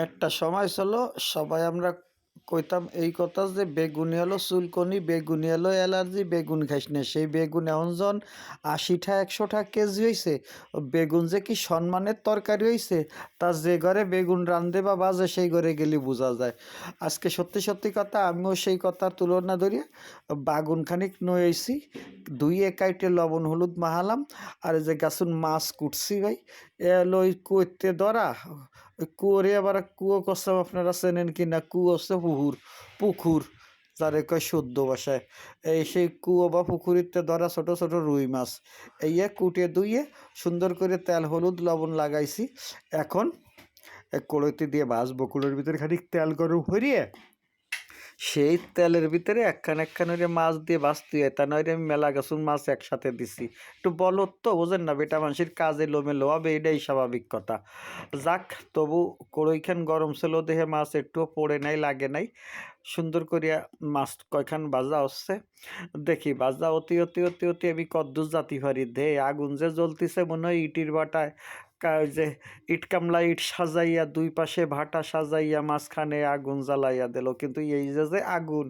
একটা সময় ছিল সবাই আমরা কইতাম এই কথা যে বেগুনি হলো চুলকনি, বেগুনি হলো অ্যালার্জি, বেগুন খাইস না। সেই বেগুন এখন যখন ৮০ ১০০ কেজি হইছে, বেগুন যে কি সম্মানের তরকারি হইছে তা যে ঘরে বেগুন রান্ধে বা বাজে সেই ঘরে গেলে বোঝা যায়। আজকে সত্যি সত্যি কথা আমিও সেই কথার তুলনা ধরিয়া বাগুন খানিক নইছি, ধুইয়ে কাইটে লবণ হলুদ মাহালাম। আর এই যে গাছুন মাছ কুটছি ভাই, এ হলো ওই কুয়োতে ধরা। ওই কুয়োরে আবার কুয়ো কচ্ছপ আপনারা চেনেন কি না? কুয়ো হচ্ছে পুকুর, পুকুর যারে কয় শুদ্ধ ভাষায়। এই সেই কুয়ো বা পুকুরিতে ধরা ছোট ছোট রুই মাছ এই কুটিয়ে ধুইয়ে সুন্দর করে তেল হলুদ লবণ লাগাইছি। এখন কড়াইতে দিয়ে ভাজবো, কড়াইয়ের ভিতরে খানিক তেল গরম করিয়ে সেই তেলের ভিতরে একখান একখান করে মাছ দিয়ে ভাজতে হয়, তা নইলে আমি মেলা গাছুন মাছ একসাথে দিছি। একটু বলত তো বোঝেন না, বেটা মানুষের কাজে লোমেলো হবে, এটাই স্বাভাবিক কথা। যাক, তবু কড়ইখান গরম ছিল দেখে মাছ একটুও পড়ে নাই, লাগে নাই। সুন্দর করিয়া মাছ কয়খান ভাজা হচ্ছে। দেখি ভাজা অতি অতি অতি অতি আমি কদ্দুর জাতি পারি দে, আগুন যে জ্বলতিছে মনে হয় ইটির ভাটায়। ওই যে ইট কামলা ইট সাজাইয়া দুই পাশে ভাটা সাজাইয়া মাঝখানে আগুন জ্বালাইয়া দিল, কিন্তু এই যে আগুন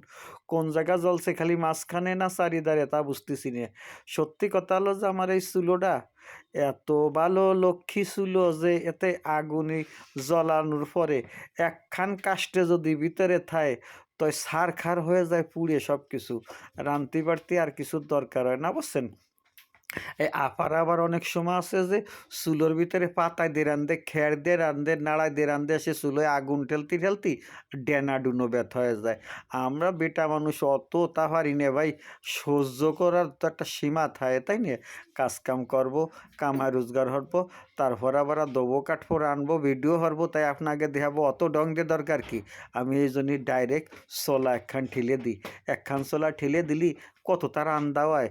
কোন জায়গা জ্বলছে খালি মাঝখানে না চারিধারে তা বুঝতেছি না। সত্যি কথা হলো যে আমার এই চুলোটা এত ভালো লক্ষ্মী চুলো যে এতে আগুনে জ্বলানোর পরে একখান কাষ্টে যদি ভিতরে থায় তো ছারখার হয়ে যায় পুড়ে সব কিছু। রান্তি বাড়তি আর কিছুর দরকার হয় না, বুঝছেন? এই আপারা আবার অনেক সময় আছে যে চুলোর ভিতরে পাতায় দিয়ে রান্ধে, খের দিয়ে রান্ধে, নাড়ায় দিয়ে রান্ধে, সে চুলোয় আগুন ঠেলতি ঠেলতি ডেনা ডুনো ব্যথ হয়ে যায়। আমরা বেটা মানুষ অত তা পারি নে ভাই, সহ্য করার তো একটা সীমা থাকে, তাই না? কাজ কাম করবো, কামাই রোজগার হরবো, তারপর আবার দেবো কাঠবো, রানবো, ভিডিও হরবো, তাই আপনাকে দেখাবো অত ডং দিয়ে দরকার কি? আমি এই জন্যই ডাইরেক্ট ছোলা একখান ঠেলে দিই। একখান ছোলা ঠেলে দিলি কত তার আন্দা হয়।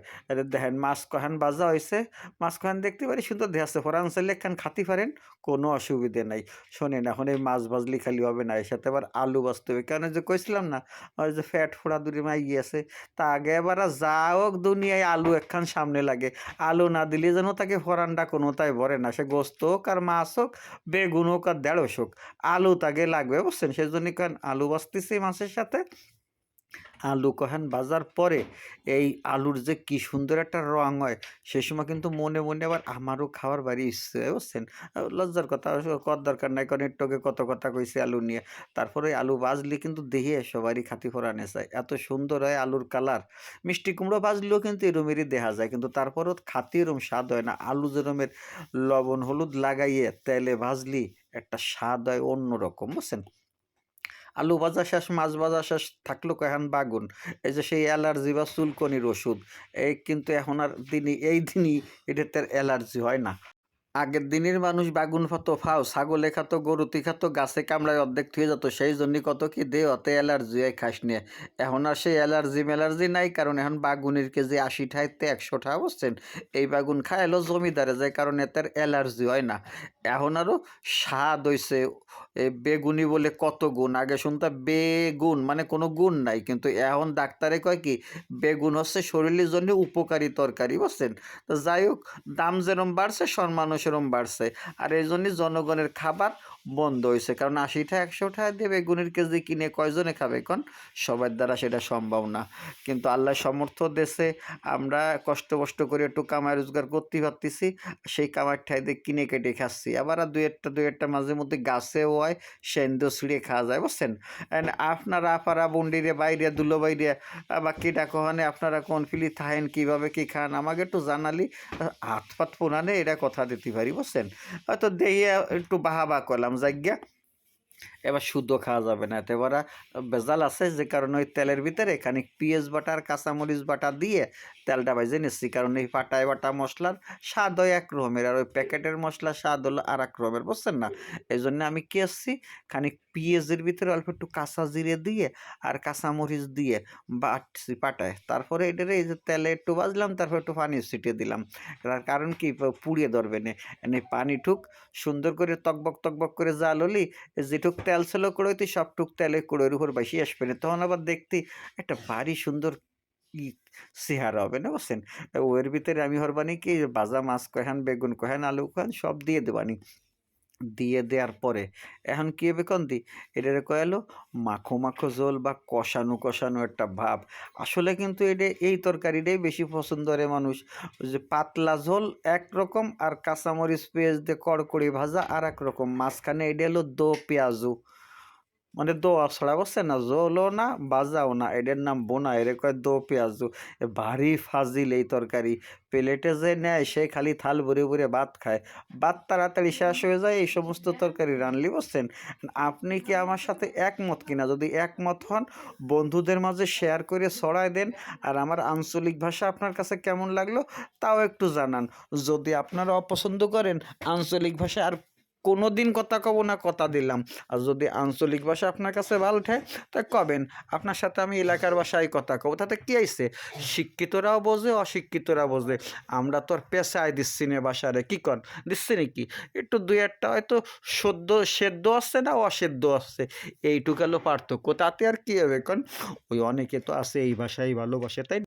দেখেন মাছ কহান বাজা হয়েছে, মাছ কহান দেখতে পারি সুন্দর দেখাচ্ছে, ফরান চাইলে একখান খাতি পারেন, কোনো অসুবিধে নাই। শোনেন, এখন এই মাছ ভাজলি খালি হবে না, এর সাথে আবার আলু ভাজতে হবে। কেন যে কইছিলাম না ওই যে ফ্যাট ফোড়া দূরে মাই গিয়েছে, তা আগে এবার যা হোক দুনিয়ায় আলু একখান সামনে লাগে। আলু না দিলে যেন তাকে ফরানটা কোনো তাই ভরে না, সে গোস্ত হোক আর মাছ হোক, বেগুন হোক আর ঢেঁড়স হোক, আলু তাকে লাগবে, বুঝছেন? সেজন্য কারণ আলু ভাজতেছি মাছের সাথে। আলু কহান ভাজার পরে এই আলুর যে কি সুন্দর একটা রং হয়, সে সময় কিন্তু মনে মনে আবার আমারও খাওয়ার বাড়ি ইচ্ছে হয়, বুঝছেন? লজ্জার কথা কর দরকার নাই, কারণ একটু আগে কত কথা কইছে আলু নিয়ে। তারপরে আলু ভাজলি কিন্তু দেখি সবারই খাতি ফোরানে চায়, এত সুন্দর হয় আলুর কালার। মিষ্টি কুমড়ো ভাজলেও কিন্তু এরমেরই দেখা যায়, কিন্তু তারপরও খাতি এরম স্বাদ হয় না। আলু যেরমের লবণ হলুদ লাগাইয়ে তেলে ভাজলি একটা স্বাদ হয় অন্যরকম, বুঝছেন? আলু ভাজা শেষ, মাছ ভাজা শেষ, থাকলো এখন বাগুন। এই যে সেই অ্যালার্জি বা চুলকনির ওষুধ, এই কিন্তু এখন আর এই দিনই এটাতে অ্যালার্জি হয় না। আগের দিনের মানুষ বাগুন ফাতো ফাও, ছাগলে খাতো, গরুতি খাতো, গাছে কামড়ায় অর্ধেক থুয়ে যেত, সেই জন্য কত কি দে অতে অ্যালার্জি হয় খাস নিয়ে। এখন আর সেই অ্যালার্জি মেলার্জি নাই, কারণ এখন বাগুনের কেজি ৮০ ঠাইতে ১০০ টাকা, বুঝছেন? এই বাগুন খায় এলো জমিদারে যায়, কারণ এতে অ্যালার্জি হয় না। এখন আরও স্বাদ হইছে। এই বেগুনি বলে কত গুণ, আগে শুনতাম বেগুন মানে কোনো গুণ নাই, কিন্তু এখন ডাক্তারে কয় কি বেগুন হচ্ছে শরীরের জন্য উপকারী তরকারি, বুঝছেন? তো যাই হোক, দাম যেরম বাড়ছে সম্মানও সেরম বাড়ছে। আর এই জন্যই জনগণের খাবার বন্ধ হয়েছে, কারণ ৮০ ১০০ দিয়ে বেগুনের কেজি কিনে কয়জনে খাবে এখন? সবার দ্বারা সেটা সম্ভব না। কিন্তু আল্লাহ সমর্থ দেশে আমরা কষ্ট কষ্ট করে একটু কামাই রোজগার করতে পারতেছি, সেই কামাই ঠাই দিয়ে কিনে কেটে খাচ্ছি। আবার আর দুই একটা মাঝে মধ্যে গাছেও হয়, সেন্দ ছিঁড়ে খাওয়া যায়, বুঝছেন? আপনারা আপারা বন্ডিরে বাইরে দুলো বাইরে বা কিটা কহানে আপনারা কোন ফিলি থাহেন, কীভাবে কী খান আমাকে একটু জানালি হাত পাত পোনানে এটা কথা দিতে পারি, বুঝছেন? হয়তো দিয়ে একটু বাহাবা করলাম জায়গা। এবার শুদ্ধ খাওয়া যাবে না, এতে এবার ভেজাল আছে, যে কারণে ওই তেলের ভিতরে খানিক পেঁয়াজ বাটা আর কাঁচামরিচ বাটা দিয়ে তেলটা ভেজে নিচ্ছি, কারণ এই পাটায় বাটা মশলার স্বাদ হয় এক রকমের, আর ওই প্যাকেটের মশলার স্বাদ হলো আর এক রকমের, বুঝছেন না? এই জন্য আমি কি আসছি, খানিক পেঁয়াজের ভিতরে অল্প একটু কাঁচা জিরে দিয়ে আর কাঁচামরিচ দিয়ে বাটছি পাটায়, তারপরে এটারে এই যে তেলে একটু ভাজলাম, তারপর একটু পানি ছিটিয়ে দিলাম। তার কারণ কি, পুড়িয়ে ধরবে না। এনে পানি ঠুক সুন্দর করে তকবক তকবক করে জাল হলি, যেটুক তেল ছিল কড়াইতে সবটুক তেলে কড়াইয়ের উপর ভাসিয়ে আসবে না, তখন আবার দেখতে একটা ভারী সুন্দর ই চেহারা হবে না, বুঝছেন? ওর ভিতরে আমি হরবানি কি ভাজা মাছ কহেন, বেগুন কহেন, আলু কহেন সব দিয়ে দেবানি। দিয়ে দেওয়ার পরে এখন কি হবে কন্তি এটারে কয়ালো মাখো মাখো ঝোল বা কষানো কষানো একটা ভাব। আসলে কিন্তু এটা এই তরকারিটাই বেশি পছন্দ করে মানুষ। ওই যে পাতলা ঝোল একরকম আর কাঁচামরিচ পেঁয়াজ দিয়ে কড়কড়ি ভাজা আর এক রকম, মাঝখানে এটা হলো দো পেঁয়াজু, মানে দোয়া ছড়া বুঝছেন না, ঝোলও না বাজাও না, এটার নাম বোনা, এর কয় দো পেঁয়াজু। ভারী ফাজিল এই তরকারি। প্লেটে যে নেয় সে খালি থাল ভরে ভরে ভাত খায়, ভাত তাড়াতাড়ি শেষ হয়ে যায় এই সমস্ত তরকারি রানলি বুঝছেন। আপনি কি আমার সাথে একমত কিনা? যদি একমত হন বন্ধুদের মাঝে শেয়ার করে ছড়ায় দেন। আর আমার আঞ্চলিক ভাষা আপনার কাছে কেমন লাগলো তাও একটু জানান। যদি আপনারা অপছন্দ করেন আঞ্চলিক ভাষা আর কোনো দিন কথা কব না, কথা দিলাম। আর যদি আঞ্চলিক ভাষা আপনার কাছে ভালো ঠেক তা কবেন, আপনার সাথে আমি এলাকার ভাষায় কথা কব, তাতে কী আইছে? শিক্ষিতরাও বোঝে অশিক্ষিতরা বোঝে। আমরা তো আর পেশায় দিচ্ছি না ভাষারে, কী কন দিচ্ছি নাকি? একটু দুই একটা হয়তো সেদ্ধ আসছে না অসেদ্ধ আসছে, এইটুকু হলো পার্থক্য, তাতে আর কী হবে কন? ওই অনেকে তো আছে এই ভাষাই ভালোবাসে, তাই না?